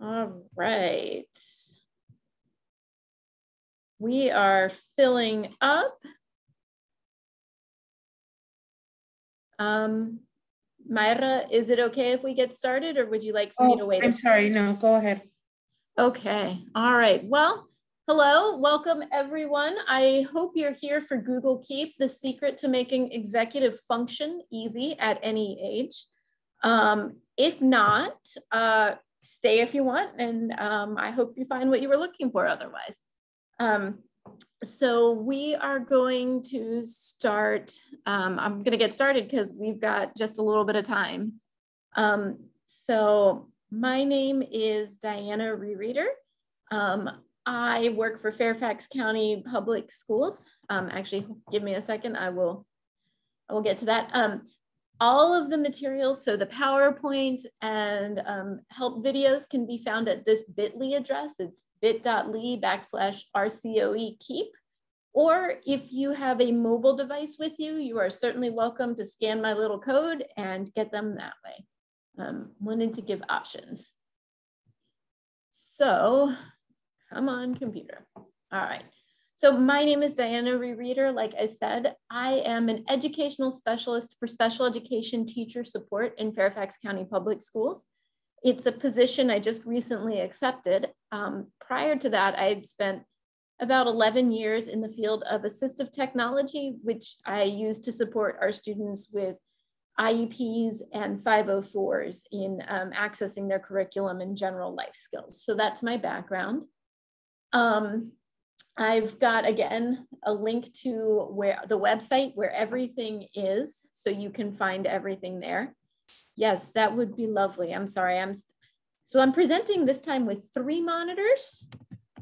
All right. We are filling up. Myra, is it okay if we get started, or would you like for me to wait? I'm sorry, no, go ahead. Okay, all right. Well, hello, welcome everyone. I hope you're here for Google Keep, the secret to making executive function easy at any age. If not, stay if you want, and I hope you find what you were looking for otherwise. So we are going to start, I'm going to get started because we've got just a little bit of time. So my name is Diana Rereader. I work for Fairfax County Public Schools. Actually, give me a second, I will get to that. All of the materials, so the PowerPoint and help videos can be found at this bit.ly address. It's bit.ly/RCOE keep. Or if you have a mobile device with you, you are certainly welcome to scan my little code and get them that way. Wanted to give options. So come on, computer. All right. So my name is Diana Rereader. Like I said, I am an educational specialist for special education teacher support in Fairfax County Public Schools. It's a position I just recently accepted. Prior to that, I had spent about 11 years in the field of assistive technology, which I use to support our students with IEPs and 504s in accessing their curriculum and general life skills. So that's my background. I've got, again, a link to where the website where everything is, so you can find everything there. Yes, that would be lovely. I'm sorry. So I'm presenting this time with 3 monitors,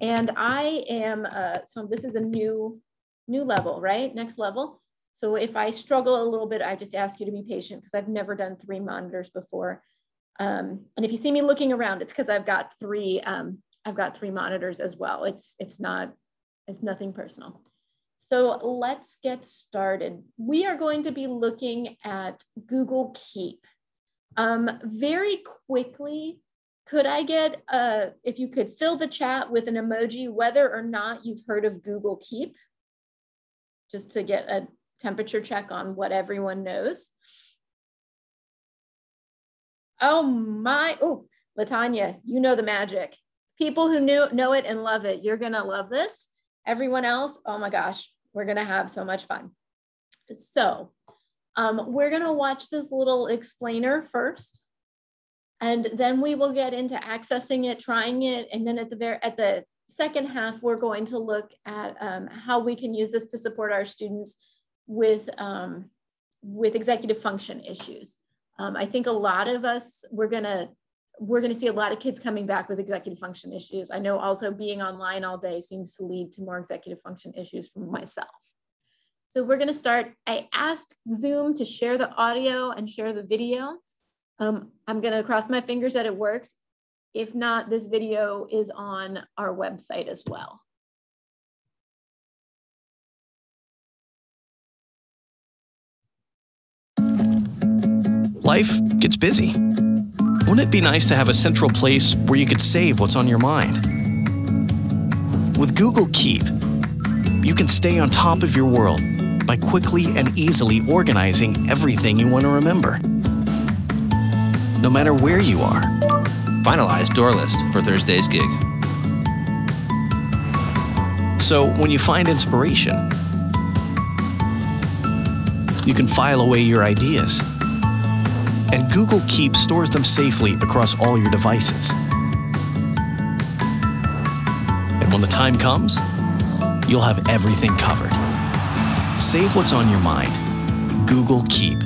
and I am, so this is a new level, right? Next level. So if I struggle a little bit, I just ask you to be patient because I've never done 3 monitors before. And if you see me looking around, it's because I've got 3 monitors as well. It's nothing personal. So let's get started. We are going to be looking at Google Keep. Very quickly, could I get, if you could fill the chat with an emoji, whether or not you've heard of Google Keep, just to get a temperature check on what everyone knows. Oh my, oh, Latanya, you know the magic. People who know it and love it, you're gonna love this. Everyone else, oh my gosh, we're gonna have so much fun. So we're gonna watch this little explainer first, and then we will get into accessing it, trying it, and then at the second half, we're going to look at how we can use this to support our students with executive function issues. I think a lot of us, we're gonna see a lot of kids coming back with executive function issues. I know also being online all day seems to lead to more executive function issues for myself. So we're gonna start. I asked Zoom to share the audio and share the video. I'm gonna cross my fingers that it works. If not, this video is on our website as well. Life gets busy. Wouldn't it be nice to have a central place where you could save what's on your mind? With Google Keep, you can stay on top of your world by quickly and easily organizing everything you want to remember. No matter where you are. Finalize door list for Thursday's gig. So when you find inspiration, you can file away your ideas. And Google Keep stores them safely across all your devices. And when the time comes, you'll have everything covered. Save what's on your mind. Google Keep.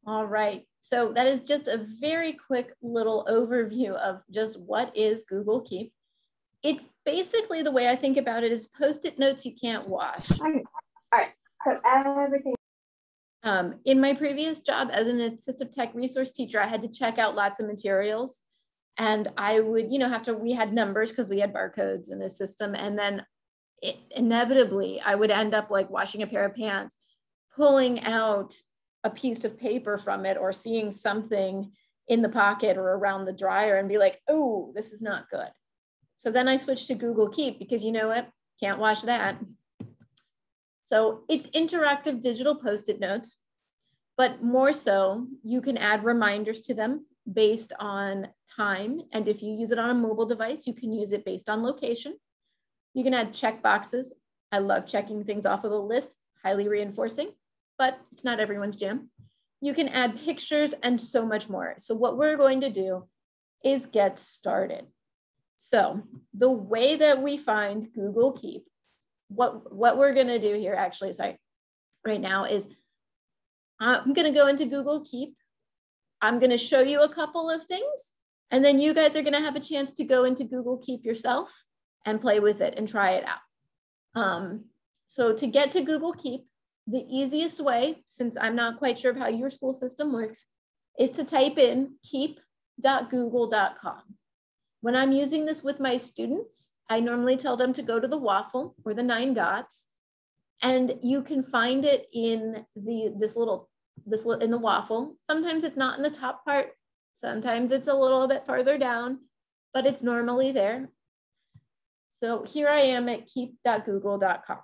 All right, so that is just a very quick little overview of just what is Google Keep. It's basically, the way I think about it, is Post-it notes you can't wash. All right, so everything. In my previous job as an assistive tech resource teacher, I had to check out lots of materials, and I would, we had numbers because we had barcodes in the system. And then inevitably I would end up like washing a pair of pants, pulling out a piece of paper from it or seeing something in the pocket or around the dryer and be like, oh, this is not good. So then I switched to Google Keep because you know what? Can't wash that. So it's interactive digital Post-it notes, but more so, you can add reminders to them based on time. And if you use it on a mobile device, you can use it based on location. You can add checkboxes. I love checking things off of a list, highly reinforcing, but it's not everyone's jam. You can add pictures and so much more. So what we're going to do is get started. So the way that we find Google Keep, what we're going to do here actually, sorry, right now is I'm going to go into Google Keep. I'm going to show you a couple of things, and then you guys are going to have a chance to go into Google Keep yourself and play with it and try it out. So to get to Google Keep, the easiest way, since I'm not quite sure of how your school system works, is to type in keep.google.com. When I'm using this with my students, I normally tell them to go to the waffle or the 9 dots, and you can find it in in the waffle. Sometimes it's not in the top part. Sometimes it's a little bit farther down, but it's normally there. So here I am at keep.google.com.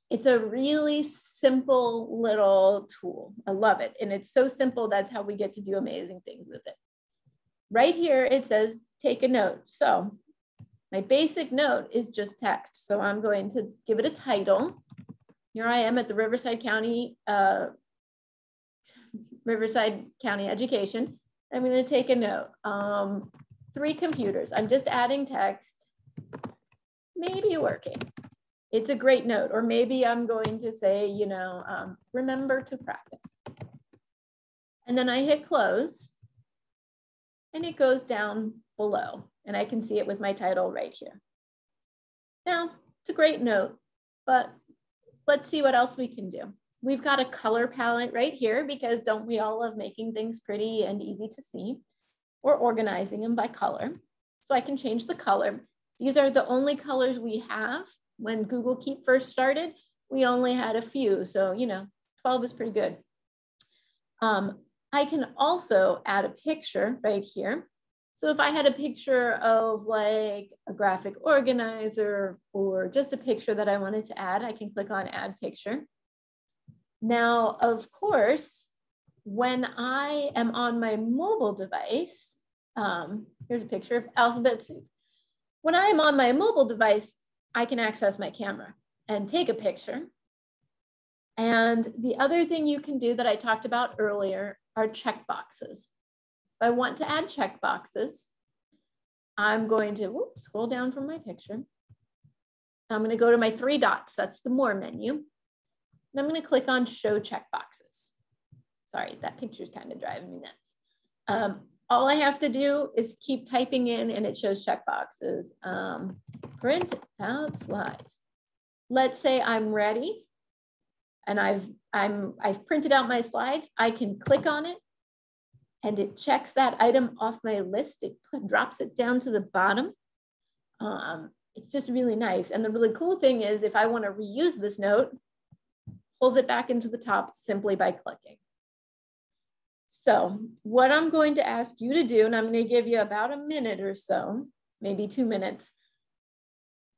It's a really simple little tool. I love it. And it's so simple, that's how we get to do amazing things with it. Right here, it says, take a note. So my basic note is just text. So I'm going to give it a title. Here I am at the Riverside County Education. I'm going to take a note. 3 computers. I'm just adding text. Maybe working. It's a great note. Or maybe I'm going to say, you know, remember to practice. And then I hit close. And it goes down below. And I can see it with my title right here. Now, it's a great note, but let's see what else we can do. We've got a color palette right here because don't we all love making things pretty and easy to see, or organizing them by color. So I can change the color. These are the only colors we have. When Google Keep first started, we only had a few. So, you know, 12 is pretty good. I can also add a picture right here. So if I had a picture of like a graphic organizer or just a picture that I wanted to add, I can click on add picture. Now, of course, when I am on my mobile device, here's a picture of alphabet soup. When I'm on my mobile device, I can access my camera and take a picture. And the other thing you can do that I talked about earlier are checkboxes. If I want to add checkboxes, I'm going to scroll down from my picture. I'm going to go to my 3 dots. That's the more menu. And I'm going to click on show checkboxes. Sorry, that picture is kind of driving me nuts. All I have to do is keep typing in and it shows checkboxes. Print out slides. Let's say I'm ready and I've printed out my slides. I can click on it and it checks that item off my list. It drops it down to the bottom. It's just really nice. And the really cool thing is if I want to reuse this note, pulls it back into the top simply by clicking. So what I'm going to ask you to do, and I'm going to give you about a minute or so, maybe 2 minutes,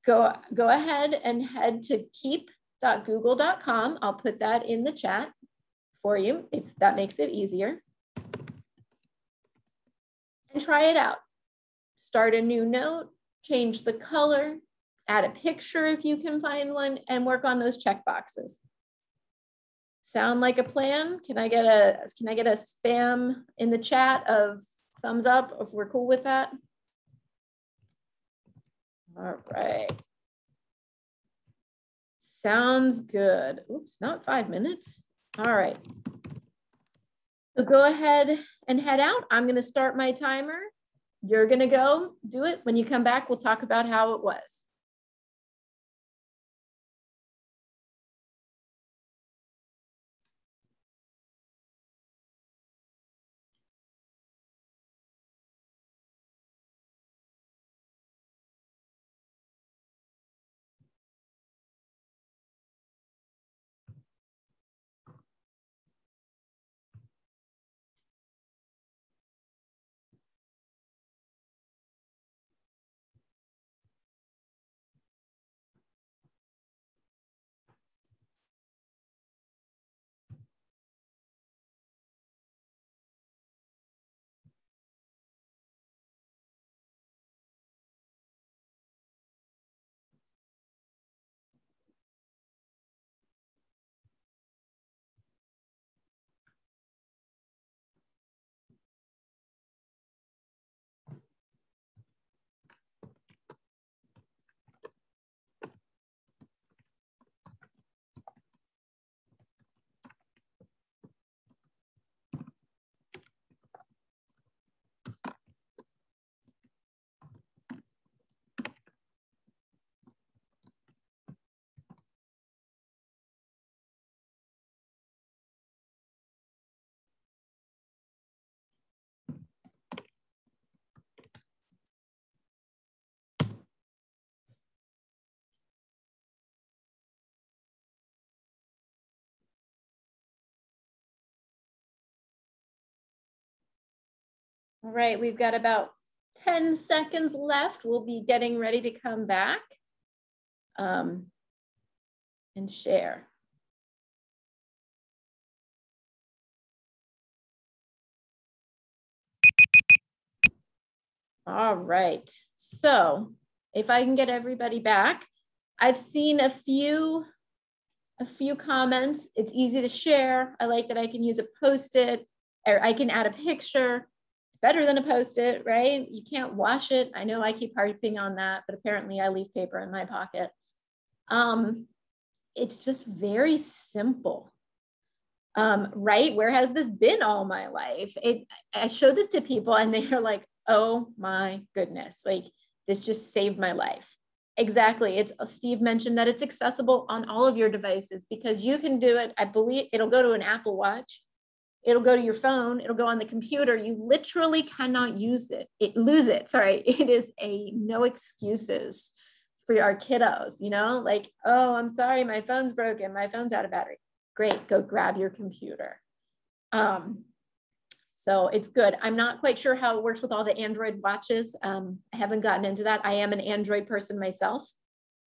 go ahead and head to keep.google.com. I'll put that in the chat for you if that makes it easier. And try it out. Start a new note, change the color, add a picture if you can find one, and work on those checkboxes. Sound like a plan? Can I get a spam in the chat of thumbs up if we're cool with that? All right. Sounds good. Oops, not 5 minutes. All right. So go ahead and head out. I'm going to start my timer. You're going to go do it. When you come back, we'll talk about how it was. All right, we've got about 10 seconds left. We'll be getting ready to come back and share. All right, so if I can get everybody back, I've seen a few comments. It's easy to share. I like that I can use a Post-it, or I can add a picture. It's better than a Post-it, right? You can't wash it. I know I keep harping on that, but apparently I leave paper in my pockets. It's just very simple. Right? Where has this been all my life? I showed this to people and they're like, oh my goodness, like this just saved my life. Exactly. Steve mentioned that it's accessible on all of your devices because you can do it. I believe it'll go to an Apple Watch. It'll go to your phone. It'll go on the computer. You literally cannot lose it. Sorry. It is a no excuses for our kiddos, you know, like, oh, I'm sorry, my phone's broken. My phone's out of battery. Great. Go grab your computer. So it's good. I'm not quite sure how it works with all the Android watches. I haven't gotten into that. I am an Android person myself,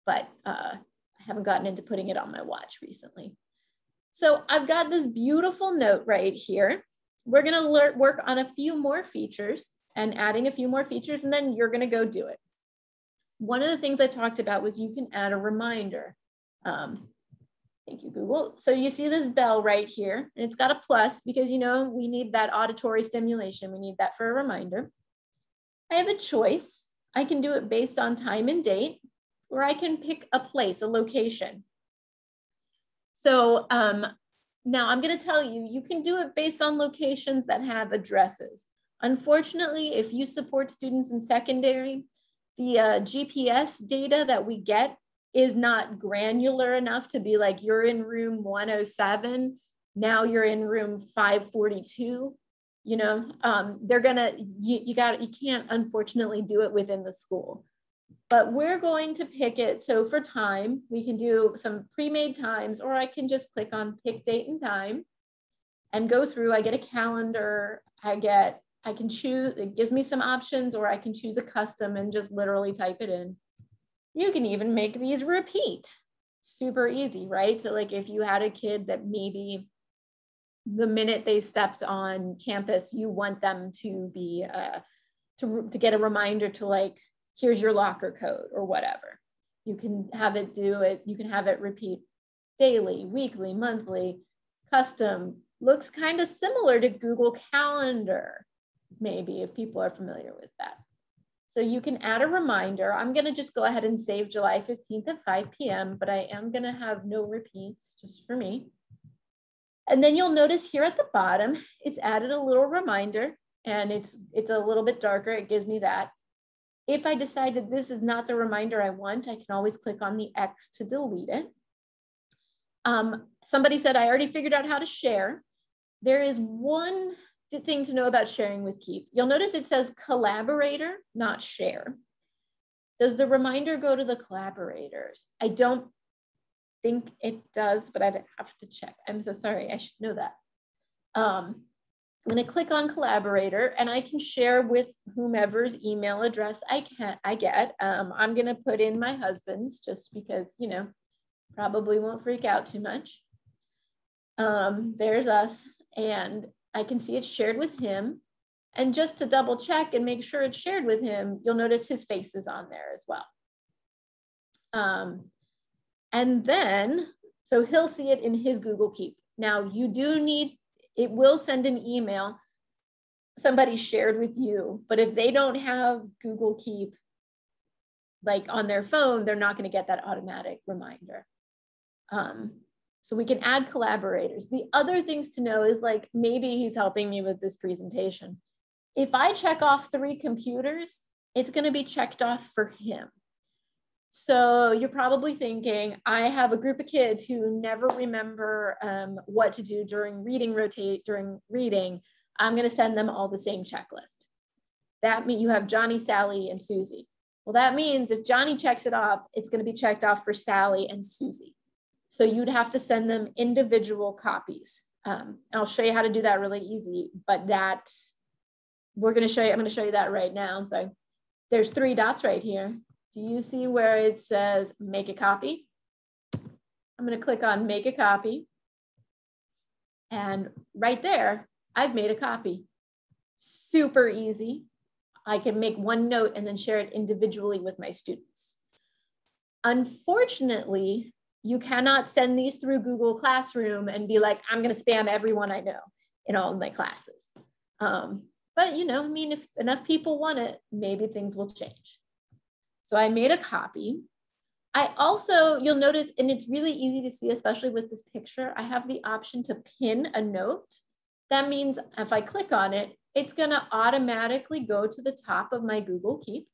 but I haven't gotten into putting it on my watch recently. So I've got this beautiful note right here. We're gonna work on a few more features and adding a few more features, and then you're gonna go do it. One of the things I talked about was you can add a reminder. Thank you, Google. So you see this bell right here, and it's got a plus because, you know, we need that auditory stimulation. We need that for a reminder. I have a choice. I can do it based on time and date, or I can pick a place, a location. So now I'm going to tell you, you can do it based on locations that have addresses. Unfortunately, if you support students in secondary, the GPS data that we get is not granular enough to be like, you're in room 107, now you're in room 542, you know, you can't unfortunately do it within the school, but we're going to pick it. So for time, we can do some pre-made times, or I can just click on pick date and time and go through. I get a calendar, I can choose, it gives me some options, or I can choose a custom and just literally type it in. You can even make these repeat. Super easy, right? So like if you had a kid that maybe the minute they stepped on campus, you want them to be, to get a reminder to like, here's your locker code or whatever. You can have it do it. You can have it repeat daily, weekly, monthly, custom. Looks kind of similar to Google Calendar, maybe, if people are familiar with that. So you can add a reminder. I'm going to just go ahead and save July 15th at 5 p.m., but I am going to have no repeats just for me. And then you'll notice here at the bottom, it's added a little reminder, and it's a little bit darker. It gives me that. If I decide that this is not the reminder I want, I can always click on the X to delete it. Somebody said, I already figured out how to share. There is one thing to know about sharing with Keep. You'll notice it says collaborator, not share. Does the reminder go to the collaborators? I don't think it does, but I'd have to check. I'm so sorry, I should know that. I'm gonna click on collaborator and I can share with whomever's email address I get. I'm gonna put in my husband's just because, you know, probably won't freak out too much. There's us, and I can see it's shared with him. And just to double check and make sure it's shared with him, you'll notice his face is on there as well. And then, so he'll see it in his Google Keep. Now you do need, it will send an email, somebody shared with you, but if they don't have Google Keep like on their phone, they're not gonna get that automatic reminder. So we can add collaborators. The other things to know is like, maybe he's helping me with this presentation. If I check off 3 computers, it's gonna be checked off for him. So you're probably thinking, I have a group of kids who never remember what to do during reading. I'm gonna send them all the same checklist. That means you have Johnny, Sally, and Susie. Well, that means if Johnny checks it off, it's gonna be checked off for Sally and Susie. So you'd have to send them individual copies. I'll show you how to do that really easy, but that I'm going to show you that right now. So there's 3 dots right here. Do you see where it says make a copy? I'm going to click on make a copy. And right there, I've made a copy. Super easy. I can make one note and then share it individually with my students. Unfortunately, you cannot send these through Google Classroom and be like, I'm going to spam everyone I know in all of my classes. But you know, I mean, if enough people want it, maybe things will change. So I made a copy. I also, you'll notice, and it's really easy to see, especially with this picture, I have the option to pin a note. That means if I click on it, it's going to automatically go to the top of my Google Keep.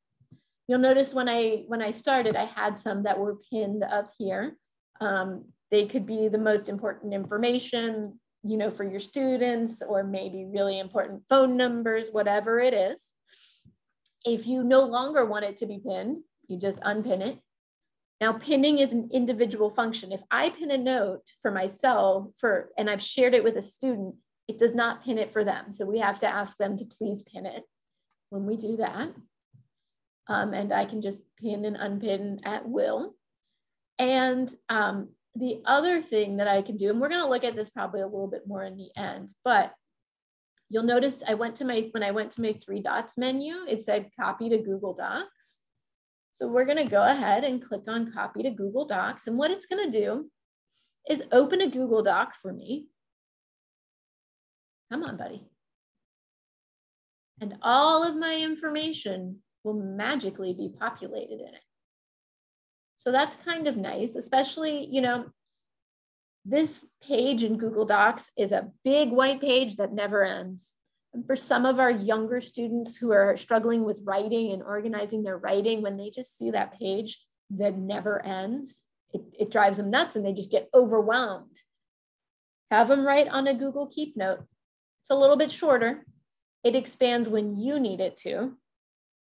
You'll notice when I started, I had some that were pinned up here. They could be the most important information, you know, for your students, or maybe really important phone numbers, whatever it is. If you no longer want it to be pinned, you just unpin it. Now, pinning is an individual function. If I pin a note for myself and I've shared it with a student, it does not pin it for them. So we have to ask them to please pin it when we do that. And I can just pin and unpin at will. And the other thing that I can do, and we're going to look at this probably a little bit more in the end, but you'll notice when I went to my 3 dots menu, it said copy to Google Docs. So we're going to go ahead and click on copy to Google Docs. And what it's going to do is open a Google Doc for me. Come on, buddy. And all of my information will magically be populated in it. So that's kind of nice, especially, you know, this page in Google Docs is a big white page that never ends. And for some of our younger students who are struggling with writing and organizing their writing, when they just see that page that never ends, it drives them nuts and they just get overwhelmed. Have them write on a Google Keep note. It's a little bit shorter. It expands when you need it to. And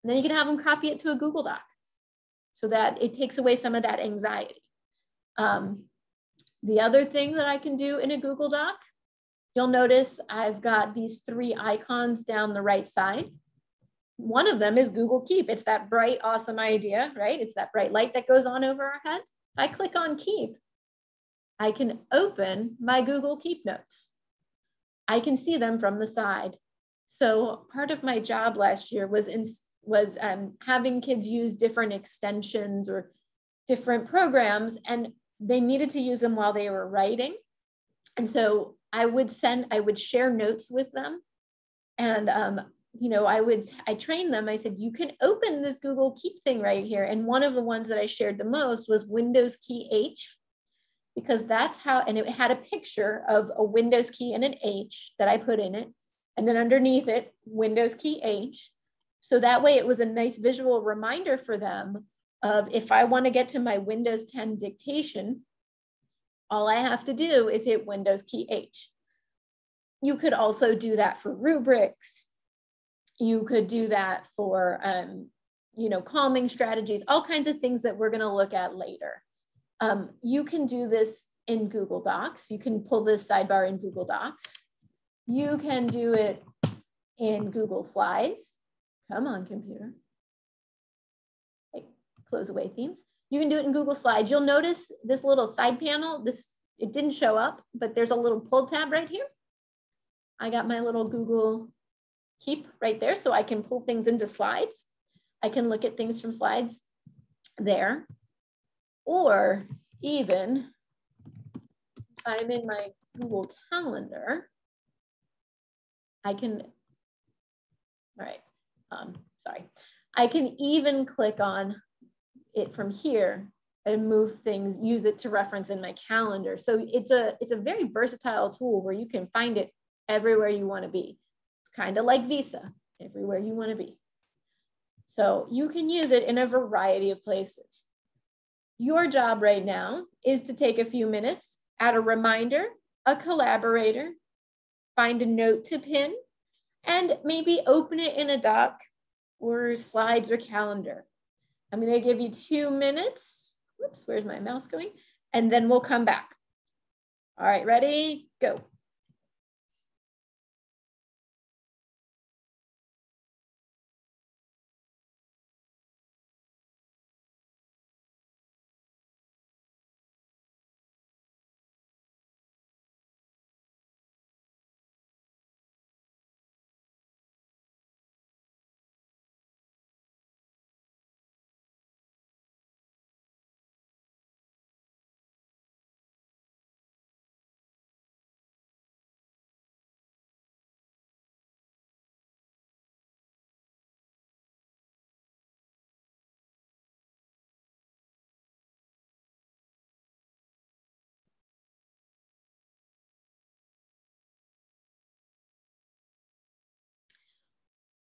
then you can have them copy it to a Google Doc so that it takes away some of that anxiety. The other thing that I can do in a Google Doc, you'll notice I've got these 3 icons down the right side. One of them is Google Keep. It's that bright, awesome idea, right? It's that bright light that goes on over our heads. If I click on Keep, I can open my Google Keep notes. I can see them from the side. So part of my job last year was having kids use different extensions or different programs, and they needed to use them while they were writing. And so I would share notes with them. And, you know, I trained them. I said, you can open this Google Keep thing right here. And one of the ones that I shared the most was Windows key H, because that's how, and it had a picture of a Windows key and an H that I put in it. And then underneath it, Windows key H. So that way it was a nice visual reminder for them of, if I want to get to my Windows 10 dictation, all I have to do is hit Windows key H. You could also do that for rubrics. You could do that for, you know, calming strategies, all kinds of things that we're going to look at later. You can do this in Google Docs. You can pull this sidebar in Google Docs. You can do it in Google Slides. Come on, computer. Okay, close away themes. You can do it in Google Slides. You'll notice this little side panel, it didn't show up, but there's a little pull tab right here. I got my little Google Keep right there, so I can pull things into slides. I can look at things from slides there. Or even if I'm in my Google Calendar, I can, all right, sorry. I can even click on it from here and move things, use it to reference in my calendar. So it's a very versatile tool where you can find it everywhere you want to be. It's kind of like Visa, everywhere you want to be. So you can use it in a variety of places. Your job right now is to take a few minutes, add a reminder, a collaborator, find a note to pin, and maybe open it in a doc or slides or calendar. I'm going to give you 2 minutes. Whoops, where's my mouse going? And then we'll come back. All right, ready? Go.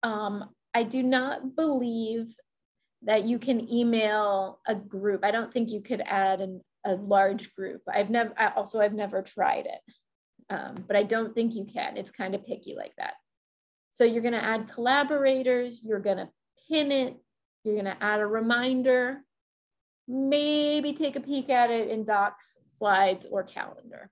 I do not believe that you can email a group. I don't think you could add a large group. I've never tried it, but I don't think you can. It's kind of picky like that. So you're gonna add collaborators, you're gonna pin it, you're gonna add a reminder, maybe take a peek at it in Docs, Slides, or Calendar.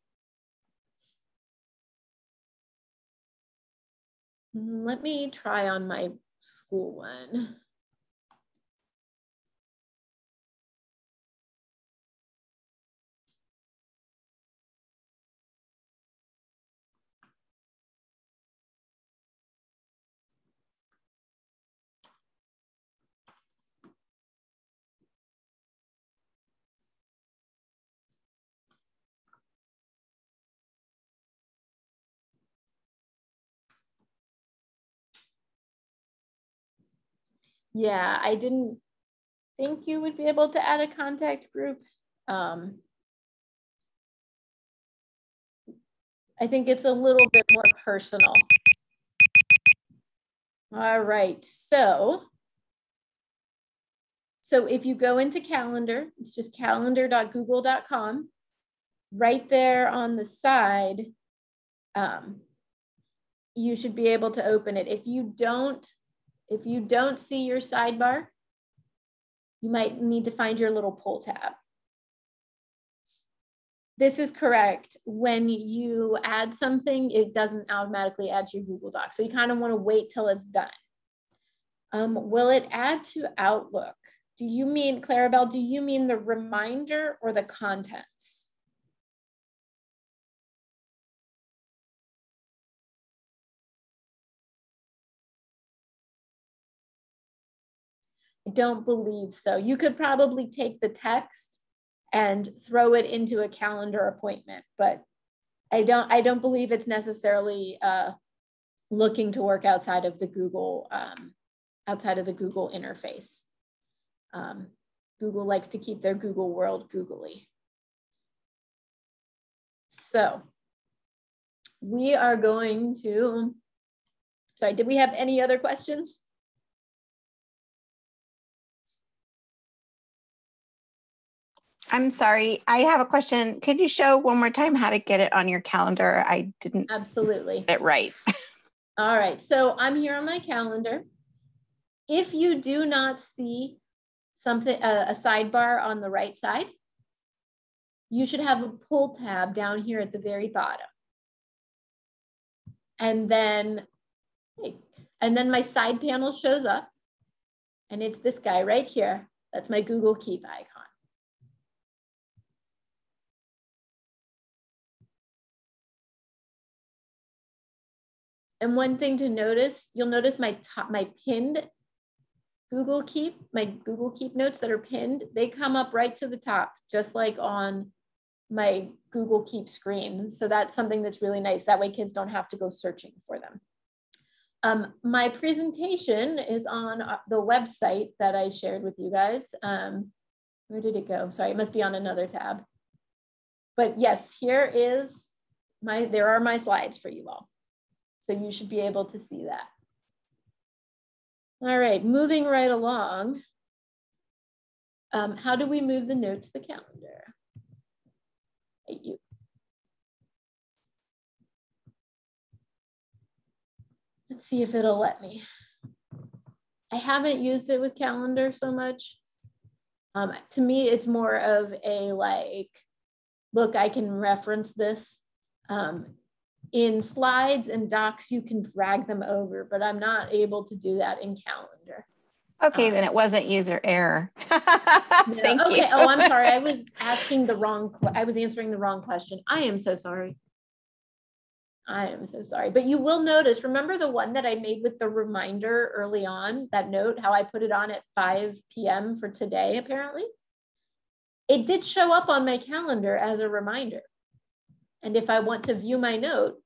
Let me try on my school one. Yeah, I didn't think you would be able to add a contact group. I think it's a little bit more personal. All right, so if you go into Calendar, it's just calendar.google.com. Right there on the side, you should be able to open it. If you don't see your sidebar, you might need to find your little pull tab. This is correct. When you add something, it doesn't automatically add to your Google Docs. So you kind of want to wait till it's done. Will it add to Outlook? Do you mean, Clarabelle, do you mean the reminder or the contents? I don't believe so. You could probably take the text and throw it into a calendar appointment, but I don't believe it's necessarily looking to work outside of the Google interface. Google likes to keep their Google world googly. So we are going to, sorry, did we have any other questions? I'm sorry, I have a question. Could you show one more time how to get it on your calendar? I didn't Absolutely get it right. All right, so I'm here on my calendar. If you do not see something, a sidebar on the right side, you should have a pull tab down here at the very bottom. And then my side panel shows up, and it's this guy right here. That's my Google Keep icon. And one thing to notice, you'll notice my pinned Google Keep, my Google Keep notes that are pinned, they come up right to the top, just like on my Google Keep screen. So that's something that's really nice. That way kids don't have to go searching for them. My presentation is on the website that I shared with you guys. Where did it go? Sorry, it must be on another tab. But yes, here is there are my slides for you all. So you should be able to see that. All right, moving right along. How do we move the note to the calendar? Hey, you. Let's see if it'll let me. I haven't used it with calendar so much. To me, it's more of a like, look, I can reference this. In slides and docs, you can drag them over, but I'm not able to do that in calendar. Okay, then it wasn't user error. No, Thank you. okay, oh, I'm sorry. I was answering the wrong question. I am so sorry. I am so sorry. But you will notice, remember the one that I made with the reminder early on, that note, how I put it on at 5 p.m. for today, apparently? It did show up on my calendar as a reminder. And if I want to view my note,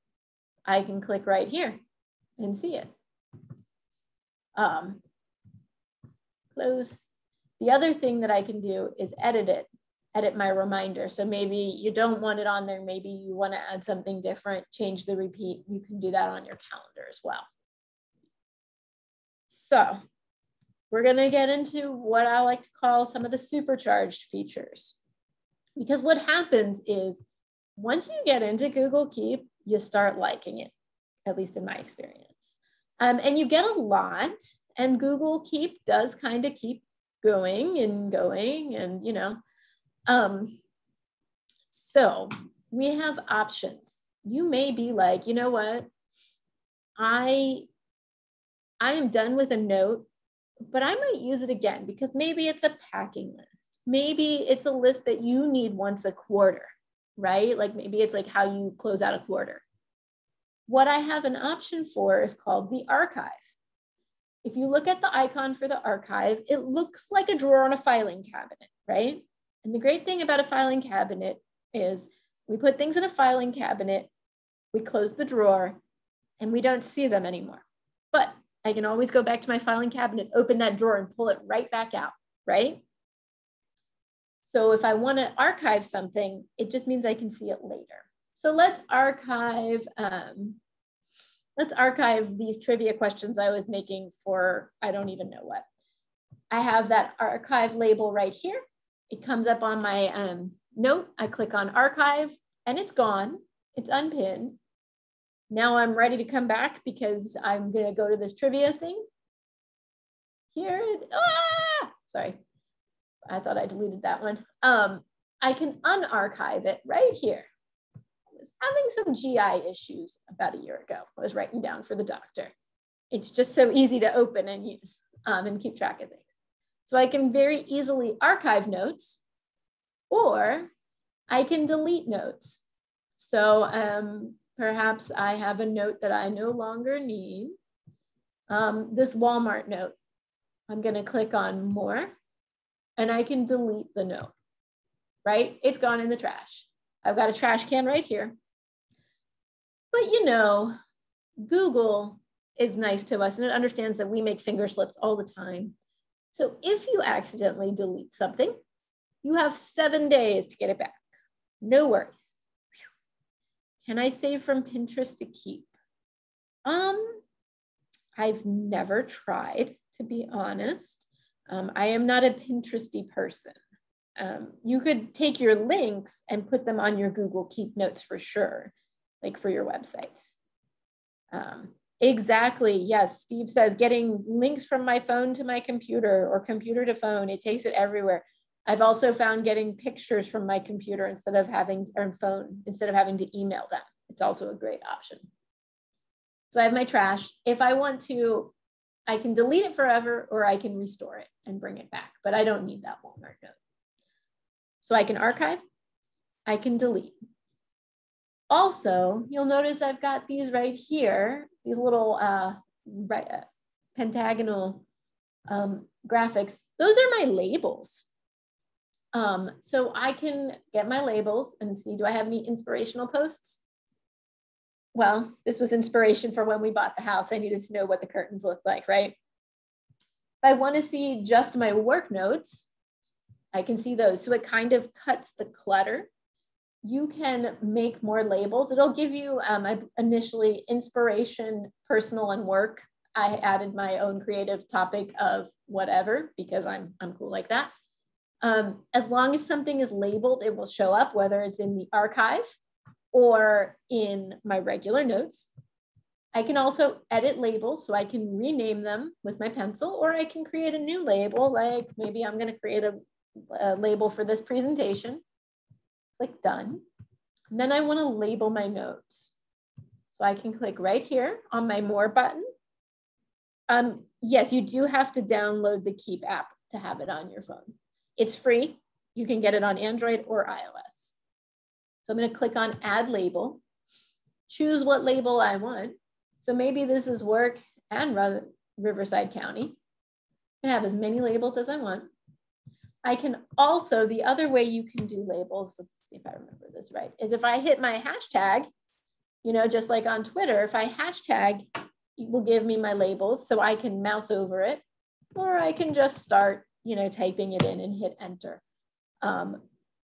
I can click right here and see it. Close. The other thing that I can do is edit my reminder. So maybe you don't want it on there. Maybe you want to add something different, change the repeat. You can do that on your calendar as well. So we're going to get into what I like to call some of the supercharged features. Because what happens is once you get into Google Keep, you start liking it, at least in my experience. And you get a lot, and Google Keep does kind of keep going and, you know. So we have options. You may be like, you know what? I am done with a note, but I might use it again because maybe it's a packing list. Maybe it's a list that you need once a quarter, right? Like maybe it's like how you close out a quarter. What I have an option for is called the archive. If you look at the icon for the archive, it looks like a drawer on a filing cabinet, right? And the great thing about a filing cabinet is we put things in a filing cabinet, we close the drawer, and we don't see them anymore. But I can always go back to my filing cabinet, open that drawer, and pull it right back out, right? So if I want to archive something, it just means I can see it later. So let's archive these trivia questions I was making for, I don't even know what. I have that archive label right here. It comes up on my note. I click on archive and it's gone. It's unpinned. Now I'm ready to come back because I'm gonna go to this trivia thing. Here, sorry. I thought I deleted that one. I can unarchive it right here. Having some GI issues about a year ago. I was writing down for the doctor. It's just so easy to open and use and keep track of things. So I can very easily archive notes, or I can delete notes. So perhaps I have a note that I no longer need. This Walmart note, I'm gonna click on more and I can delete the note, right? It's gone in the trash. I've got a trash can right here. But you know, Google is nice to us and it understands that we make finger slips all the time. So if you accidentally delete something, you have 7 days to get it back. No worries. Can I save from Pinterest to keep? I've never tried, to be honest. I am not a Pinteresty person. You could take your links and put them on your Google Keep notes for sure, like for your websites. Exactly, yes, Steve says getting links from my phone to my computer or computer to phone, it takes it everywhere. I've also found getting pictures from my computer instead of having to email them. It's also a great option. So I have my trash. If I want to, I can delete it forever or I can restore it and bring it back, but I don't need that Walmart note. So I can archive, I can delete. Also, you'll notice I've got these right here, these little pentagonal graphics. Those are my labels. So I can get my labels and see, do I have any inspirational posts? Well, this was inspiration for when we bought the house. I needed to know what the curtains looked like, right? If I want to see just my work notes, I can see those. So it kind of cuts the clutter. You can make more labels. It'll give you initially inspiration, personal, and work. I added my own creative topic of whatever because I'm cool like that. As long as something is labeled, it will show up, whether it's in the archive or in my regular notes. I can also edit labels, so I can rename them with my pencil, or I can create a new label, like maybe I'm going to create a label for this presentation. Click done. And then I want to label my notes. So I can click right here on my more button. Yes, you do have to download the Keep app to have it on your phone. It's free. You can get it on Android or iOS. So I'm going to click on add label, choose what label I want. So maybe this is work and Riverside County. I can have as many labels as I want. I can also, the other way you can do labels, let's see if I remember this right, is if I hit my hashtag, you know, just like on Twitter, if I hashtag, it will give me my labels so I can mouse over it, or I can just start, you know, typing it in and hit enter.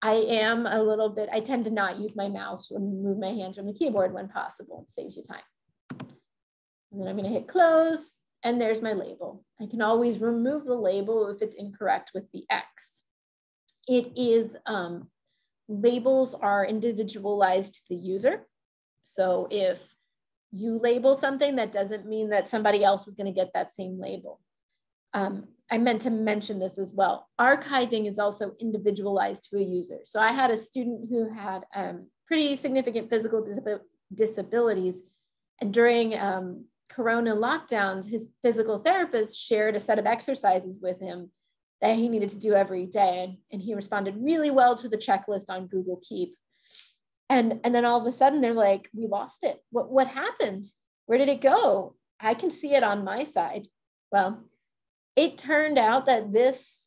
I am a little bit, I tend to not use my mouse and move my hands from the keyboard when possible. It saves you time. And then I'm going to hit close. and there's my label. I can always remove the label if it's incorrect with the X. It is, labels are individualized to the user. So if you label something, that doesn't mean that somebody else is going to get that same label. I meant to mention this as well. Archiving is also individualized to a user. So I had a student who had pretty significant physical disabilities, and during Corona lockdowns, his physical therapist shared a set of exercises with him that he needed to do every day. And he responded really well to the checklist on Google Keep. And then all of a sudden they're like, we lost it. What happened? Where did it go? I can see it on my side. Well, it turned out that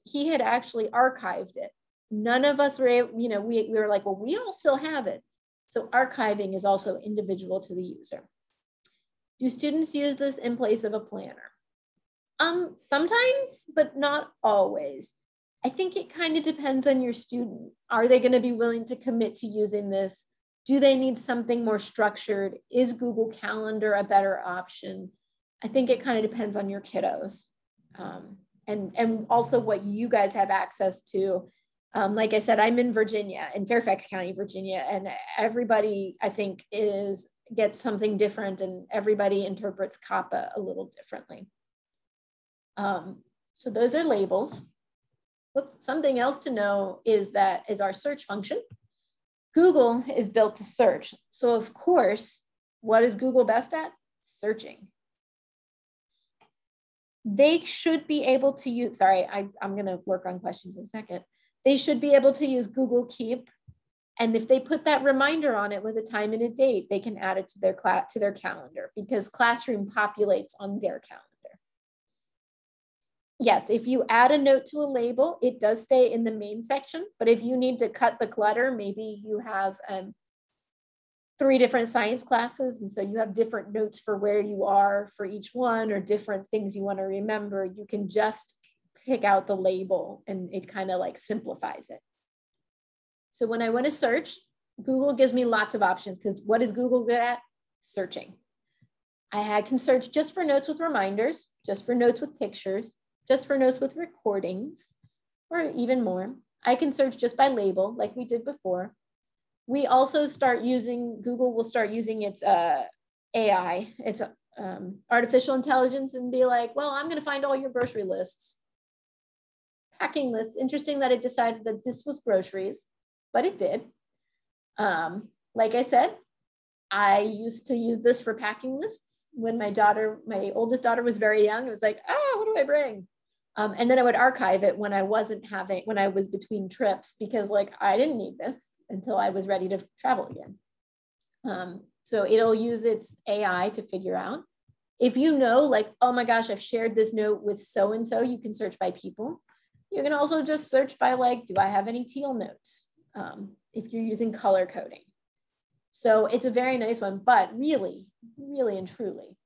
he had actually archived it. None of us were able, we were like, well, we all still have it. So archiving is also individual to the user. Do students use this in place of a planner? Sometimes, but not always. I think it kind of depends on your student. Are they going to be willing to commit to using this? Do they need something more structured? Is Google Calendar a better option? I think it kind of depends on your kiddos. And also what you guys have access to. Like I said, I'm in Virginia, in Fairfax County, Virginia, and everybody, I think, gets something different, and everybody interprets COPPA a little differently. So those are labels. Something else to know is our search function. Google is built to search. So of course, what is Google best at? Searching. They should be able to use, sorry, I'm gonna work on questions in a second. They should be able to use Google Keep. And if they put that reminder on it with a time and a date, they can add it to their calendar, because Classroom populates on their calendar. Yes, if you add a note to a label, it does stay in the main section, but if you need to cut the clutter, maybe you have 3 different science classes, and so you have different notes for where you are for each one, or different things you want to remember, you can just pick out the label and it kind of like simplifies it. So when I want to search, Google gives me lots of options, because what is Google good at? Searching. I can search just for notes with reminders, just for notes with pictures, just for notes with recordings, or even more. I can search just by label, like we did before. We also Google will start using its AI, its artificial intelligence, and be like, well, I'm going to find all your grocery lists. Packing lists. Interesting that it decided that this was groceries, but it did. Like I said, I used to use this for packing lists when my oldest daughter was very young. It was like, oh, what do I bring? And then I would archive it when I was between trips, because like, I didn't need this until I was ready to travel again. So it'll use its AI to figure out. If you know, like, oh my gosh, I've shared this note with so-and-so, you can search by people. You can also just search by like, do I have any teal notes? If you're using color coding. So it's a very nice one, but really, really and truly,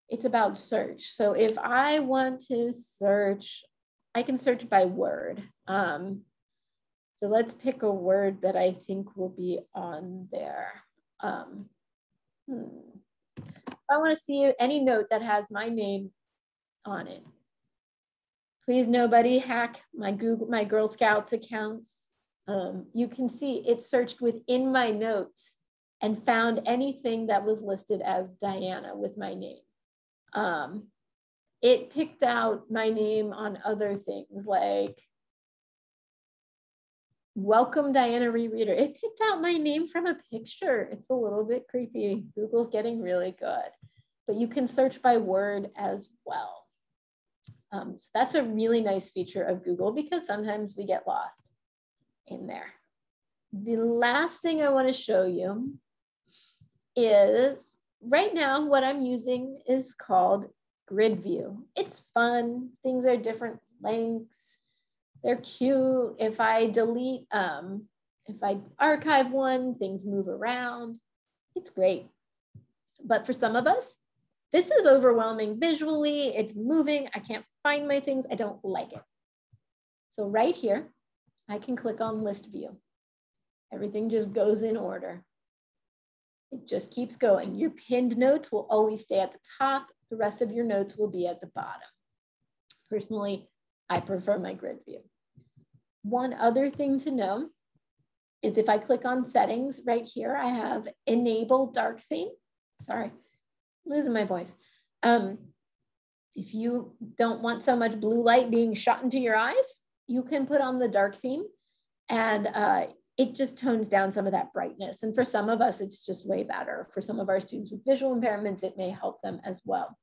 it's about search. So if I want to search, I can search by word. So let's pick a word that I think will be on there. If I want to see any note that has my name on it, please nobody hack my Girl Scouts accounts. You can see it searched within my notes and found anything that was listed as Diana with my name. It picked out my name on other things like welcome Diana Rereader. It picked out my name from a picture. It's a little bit creepy. Google's getting really good, but you can search by word as well. So that's a really nice feature of Google, because sometimes we get lost in there. The last thing I want to show you is right now what I'm using is called Grid View. It's fun. Things are different lengths. They're cute. If I delete, if I archive one, things move around. It's great. But for some of us, this is overwhelming visually. It's moving. I can't find my things. I don't like it. So right here, I can click on List View. Everything just goes in order. It just keeps going. Your pinned notes will always stay at the top. The rest of your notes will be at the bottom. Personally, I prefer my grid view. One other thing to know is if I click on settings right here, I have enable dark theme. Sorry, losing my voice. If you don't want so much blue light being shot into your eyes, you can put on the dark theme, and it just tones down some of that brightness. And for some of us, it's just way better. For some of our students with visual impairments, it may help them as well.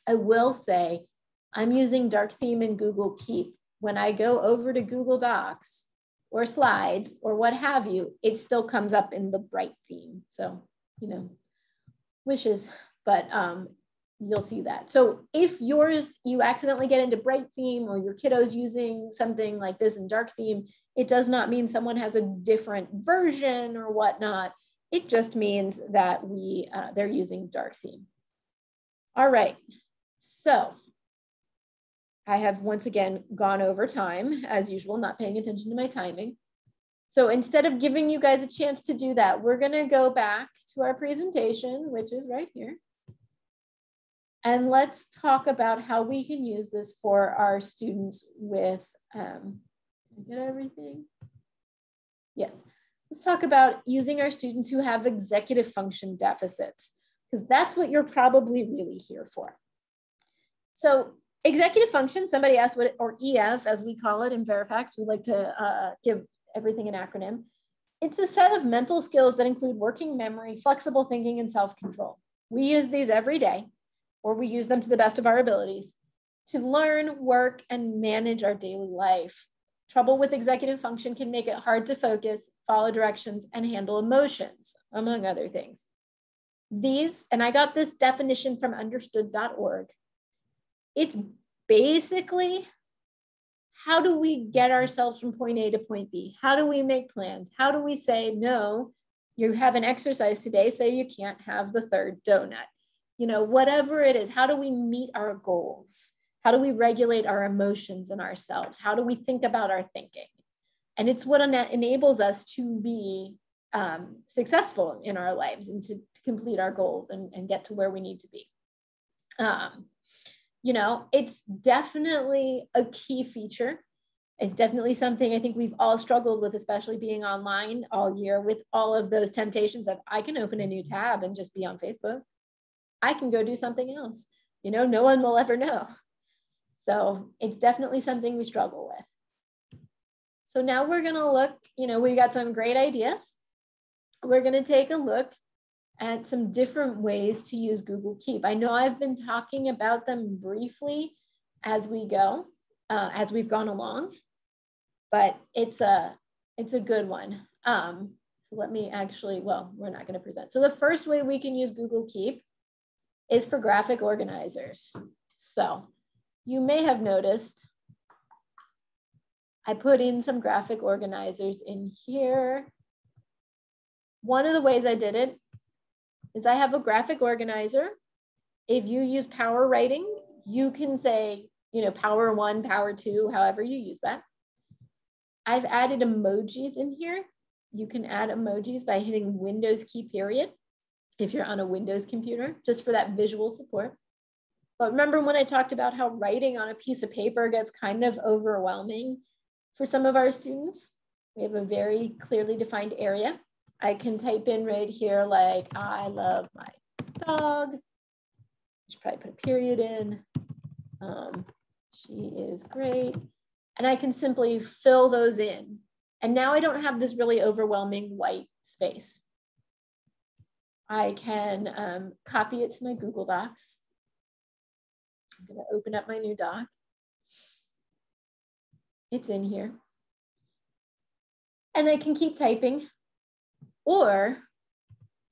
I will say I'm using dark theme in Google Keep. When I go over to Google Docs or Slides or what have you, it still comes up in the bright theme. So, you know, wishes, but you'll see that. So if you accidentally get into bright theme or your kiddo's using something like this in dark theme, it does not mean someone has a different version or whatnot. It just means that they're using dark theme. All right, so I have once again gone over time, as usual, not paying attention to my timing. So instead of giving you guys a chance to do that, we're gonna go back to our presentation, which is right here. And let's talk about how we can use this for our students with, get everything? Yes, let's talk about using our students who have executive function deficits, because that's what you're probably really here for. So executive function, somebody asked what, or EF as we call it in Verifax, we like to give everything an acronym. It's a set of mental skills that include working memory, flexible thinking, and self-control. We use these every day, or we use them to the best of our abilities to learn, work, and manage our daily life. Trouble with executive function can make it hard to focus, follow directions, and handle emotions, among other things. These, and I got this definition from understood.org. It's basically, how do we get ourselves from point A to point B? How do we make plans? How do we say, no, you have an exercise today, so you can't have the third donut? You know, whatever it is, how do we meet our goals? How do we regulate our emotions and ourselves? How do we think about our thinking? And it's what enables us to be successful in our lives and to complete our goals and get to where we need to be. You know, it's definitely a key feature. It's definitely something I think we've all struggled with, especially being online all year with all of those temptations of I can open a new tab and just be on Facebook. I can go do something else. You know, no one will ever know. So it's definitely something we struggle with. So now we're gonna look, you know, we got some great ideas. We're gonna take a look at some different ways to use Google Keep. I know I've been talking about them briefly as we go, as we've gone along, but it's a good one. So let me actually, well, we're not gonna present. So the first way we can use Google Keep is for graphic organizers. So you may have noticed I put in some graphic organizers in here. One of the ways I did it is I have a graphic organizer. If you use power writing, you can say, you know, power 1, power 2, however you use that. I've added emojis in here. You can add emojis by hitting Windows key period if you're on a Windows computer, just for that visual support. But remember when I talked about how writing on a piece of paper gets kind of overwhelming for some of our students? We have a very clearly defined area. I can type in right here, like, I love my dog. I should probably put a period in. She is great. And I can simply fill those in. And now I don't have this really overwhelming white space. I can copy it to my Google Docs. I'm gonna open up my new doc. It's in here. And I can keep typing. Or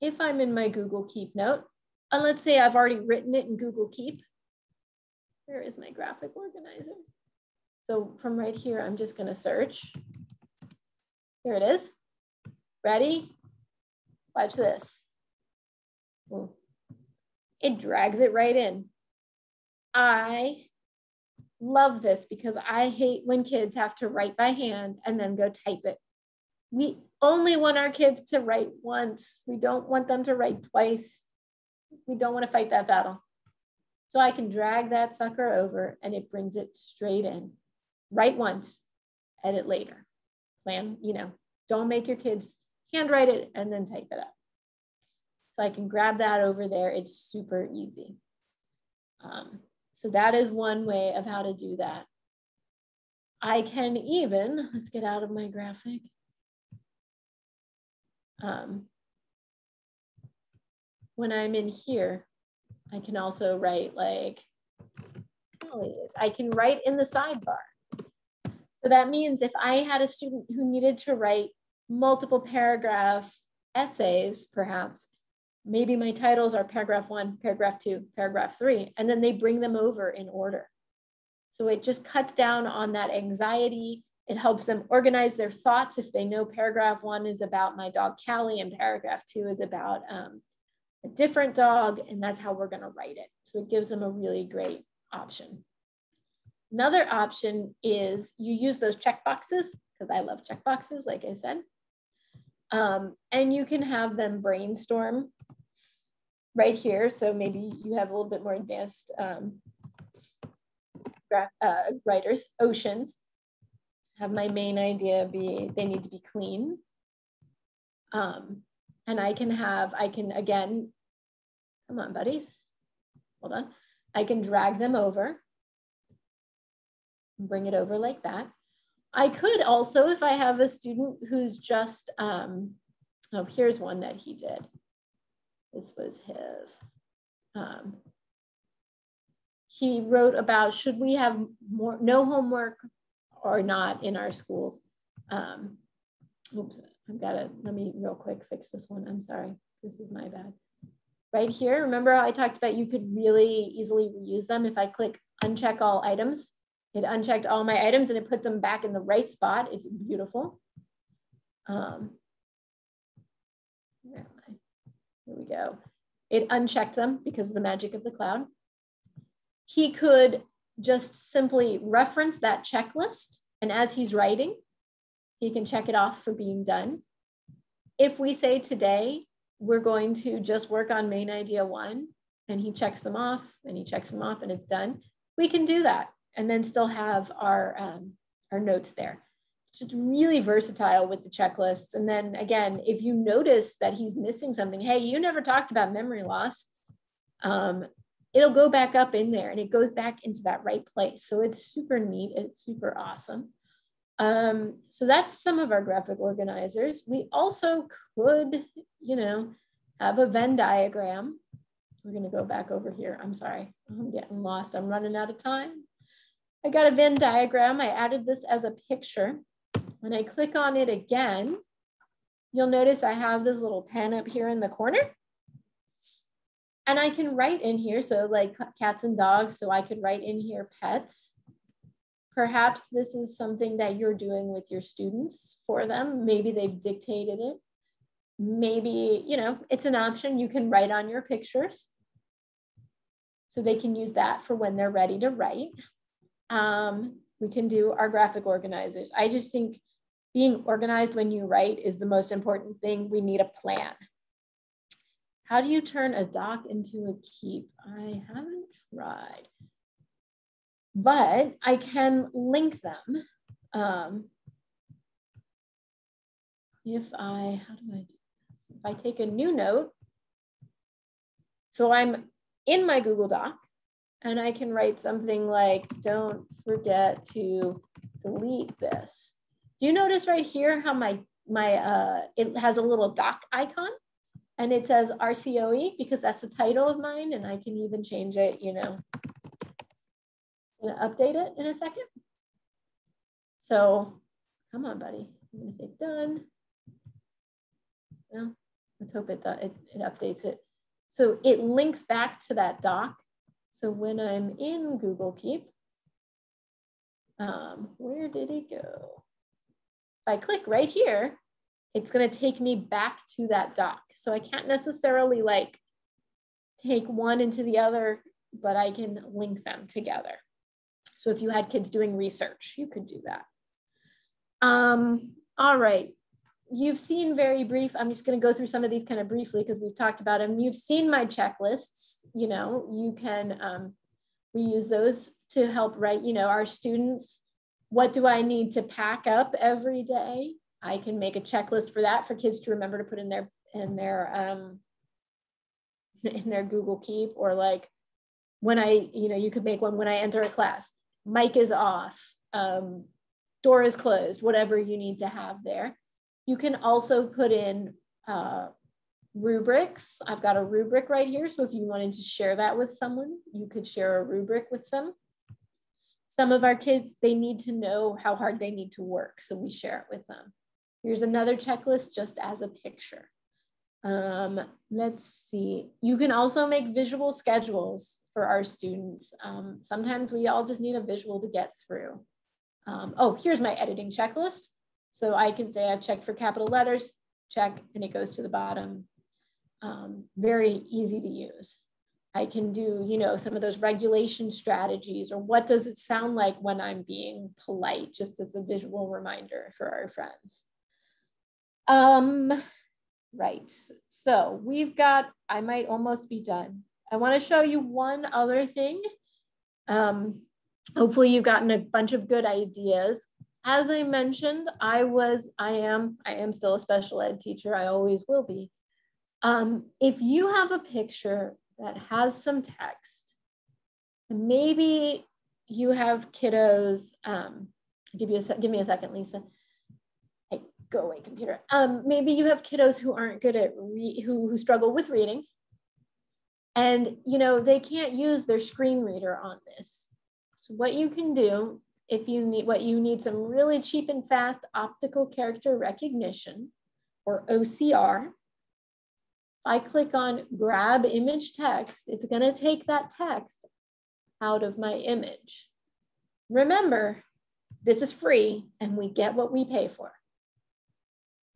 if I'm in my Google Keep note, and let's say I've already written it in Google Keep. Where is my graphic organizer? So from right here, I'm just gonna search. Here it is. Ready? Watch this. It drags it right in. I love this because I hate when kids have to write by hand and then go type it. only want our kids to write once. We don't want them to write twice. We don't want to fight that battle. So I can drag that sucker over and it brings it straight in. Write once, edit later. Plan, you know, don't make your kids handwrite it and then type it up. So I can grab that over there. It's super easy. So that is one way of how to do that. I can even, let's get out of my graphic. When I'm in here, I can also write like, I can write in the sidebar. So that means if I had a student who needed to write multiple paragraph essays, perhaps, maybe my titles are paragraph 1, paragraph 2, paragraph 3, and then they bring them over in order. So it just cuts down on that anxiety. It helps them organize their thoughts if they know paragraph 1 is about my dog Callie and paragraph 2 is about a different dog, and that's how we're going to write it. So it gives them a really great option. Another option is you use those checkboxes, because I love checkboxes, like I said. And you can have them brainstorm right here. So maybe you have a little bit more advanced writers. Oceans. Have my main idea be they need to be clean. And I can again, come on buddies, hold on. I can drag them over, bring it over like that. I could also, if I have a student who's just, oh, here's one that he did. This was his. He wrote about, should we have no homework or not in our schools? Oops, let me real quick fix this one. I'm sorry, this is my bad. Right here, remember how I talked about you could really easily reuse them? If I click uncheck all items, it unchecked all my items and it puts them back in the right spot. It's beautiful. Where am I? Here we go. It unchecked them because of the magic of the cloud. He could just simply reference that checklist, and as he's writing, he can check it off for being done. If we say today, we're going to just work on main idea 1, and he checks them off and he checks them off and it's done, we can do that and then still have our notes there. It's just really versatile with the checklists. And then again, if you notice that he's missing something, hey, you never talked about memory loss, it'll go back up in there and it goes back into that right place. So it's super neat, it's super awesome. So that's some of our graphic organizers. We also could, you know, have a Venn diagram. We're gonna go back over here. I'm sorry, I'm getting lost. I'm running out of time. I got a Venn diagram. I added this as a picture. When I click on it again, you'll notice I have this little pen up here in the corner. And I can write in here, so like cats and dogs, so I could write in here pets. Perhaps this is something that you're doing with your students for them. Maybe they've dictated it. Maybe, you know, it's an option. You can write on your pictures. So they can use that for when they're ready to write. We can do our graphic organizers. I just think being organized when you write is the most important thing. We need a plan. How do you turn a doc into a keep? I haven't tried, but I can link them. How do I do this? If I take a new note, so I'm in my Google Doc and I can write something like, don't forget to delete this. Do you notice right here how it has a little doc icon? And it says RCOE because that's the title of mine, and I can even change it, you know, I'm gonna update it in a second. So come on, buddy. I'm gonna say done. Well, let's hope it updates it. So it links back to that doc. So when I'm in Google Keep, where did it go? If I click right here, it's going to take me back to that doc. So I can't necessarily like take one into the other, but I can link them together. So if you had kids doing research, you could do that. All right. you've seen very brief, I'm just going to go through some of these kind of briefly because we've talked about them. You've seen my checklists, you know, you can, we use those to help write, you know, our students, what do I need to pack up every day? I can make a checklist for that for kids to remember to put in their Google Keep, or like when I, you know, you could make one when I enter a class, mic is off, door is closed, whatever you need to have there. You can also put in rubrics. I've got a rubric right here. So if you wanted to share that with someone, you could share a rubric with them. Some of our kids, they need to know how hard they need to work. So we share it with them. Here's another checklist just as a picture. Let's see. You can also make visual schedules for our students. Sometimes we all just need a visual to get through. Oh, here's my editing checklist. So I can say I've checked for capital letters, check, and it goes to the bottom. Very easy to use. I can do, you know, some of those regulation strategies, or what does it sound like when I'm being polite, just as a visual reminder for our friends. Right, so we've got, I might almost be done. I want to show you one other thing. Hopefully you've gotten a bunch of good ideas. As I mentioned, I am still a special ed teacher. I always will be. If you have a picture that has some text, and maybe you have kiddos, give me a second, Lisa. Hey, go away, computer. Maybe you have kiddos who aren't good at, who struggle with reading, and you know, they can't use their screen reader on this. So what you can do, if you need some really cheap and fast optical character recognition, or OCR, if I click on grab image text, it's going to take that text out of my image. Remember, this is free and we get what we pay for.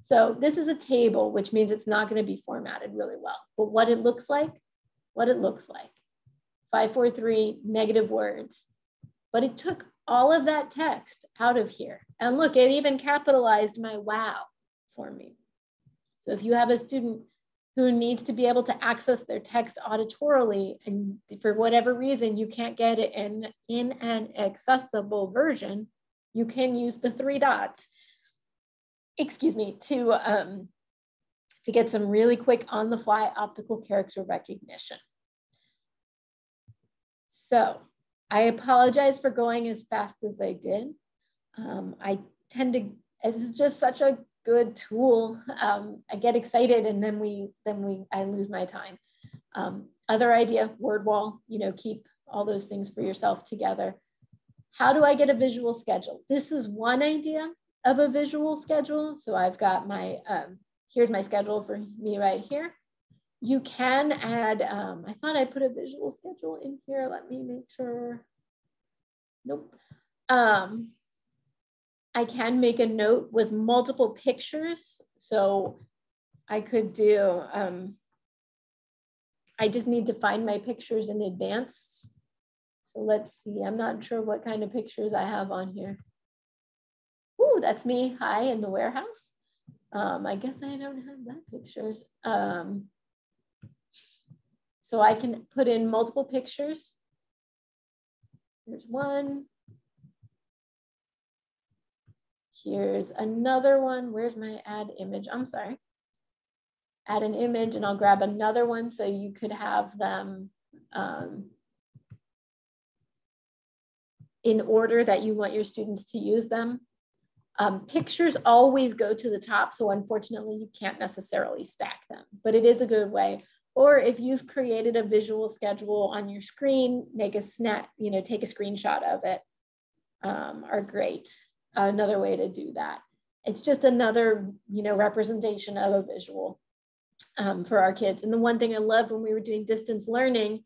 So this is a table, which means it's not going to be formatted really well. But what it looks like, 543 negative words. But it took all of that text out of here. And look, it even capitalized my wow for me. So if you have a student who needs to be able to access their text auditorily, and for whatever reason, you can't get it in an accessible version, you can use the 3 dots, excuse me, to get some really quick on the fly optical character recognition. So I apologize for going as fast as I did. I tend to, this is just such a good tool. I get excited and then I lose my time. Other idea, word wall, you know, keep all those things for yourself together. How do I get a visual schedule? This is one idea of a visual schedule. So I've got my, here's my schedule for me right here. You can add, I thought I put a visual schedule in here. Let me make sure. Nope. I can make a note with multiple pictures. So I could do, I just need to find my pictures in advance. So let's see, I'm not sure what kind of pictures I have on here. Ooh, that's me, hi, in the warehouse. I guess I don't have that pictures. So I can put in multiple pictures. Here's one. Here's another one. Where's my add image? I'm sorry. Add an image and I'll grab another one so you could have them in order that you want your students to use them. Pictures always go to the top, so unfortunately you can't necessarily stack them, but it is a good way. Or if you've created a visual schedule on your screen, make a snap, you know, take a screenshot of it, are great. Another way to do that. It's just another, you know, representation of a visual for our kids. And the one thing I loved when we were doing distance learning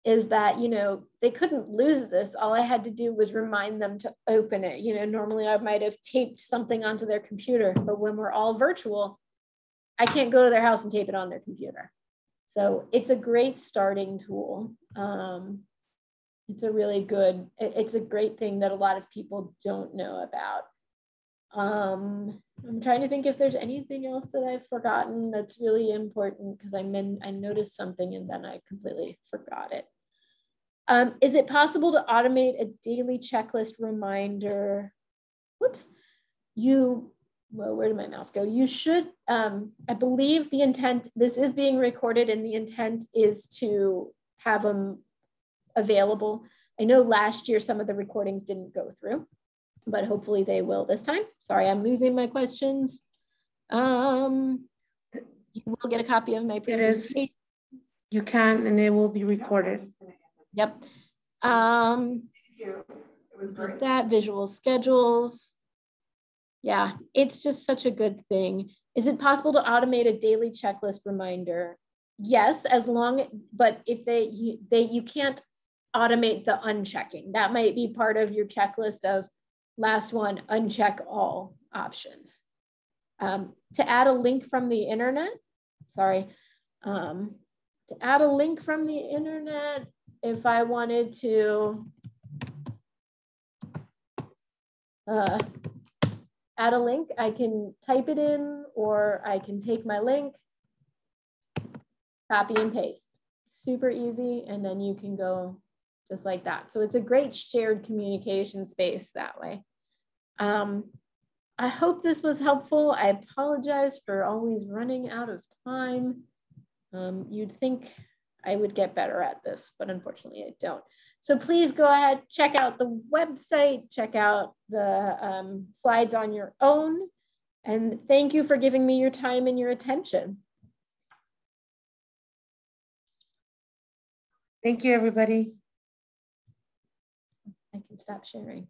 is that, you know, they couldn't lose this. All I had to do was remind them to open it. You know, normally I might have taped something onto their computer, but when we're all virtual, I can't go to their house and tape it on their computer. So it's a great starting tool. It's a really good, it's a great thing that a lot of people don't know about. I'm trying to think if there's anything else that I've forgotten that's really important, because I noticed something and then I completely forgot it. Is it possible to automate a daily checklist reminder? Whoops. Well, where did my mouse go? You should, I believe the intent, this is being recorded and the intent is to have them available. I know last year some of the recordings didn't go through, but hopefully they will this time. Sorry, I'm losing my questions. You will get a copy of my presentation. You can, and it will be recorded. Yep. That visual schedules. Yeah, it's just such a good thing. Is it possible to automate a daily checklist reminder? Yes, as long, but if you can't automate the unchecking. That might be part of your checklist of last one, uncheck all options. To add a link from the internet, sorry, to add a link from the internet, if I wanted to add a link, I can type it in, or I can take my link, copy and paste. Super easy, and then you can go just like that. So it's a great shared communication space that way. I hope this was helpful. I apologize for always running out of time. You'd think I would get better at this, but unfortunately I don't. So please go ahead, check out the website, check out the slides on your own, and thank you for giving me your time and your attention. Thank you, everybody. I can stop sharing.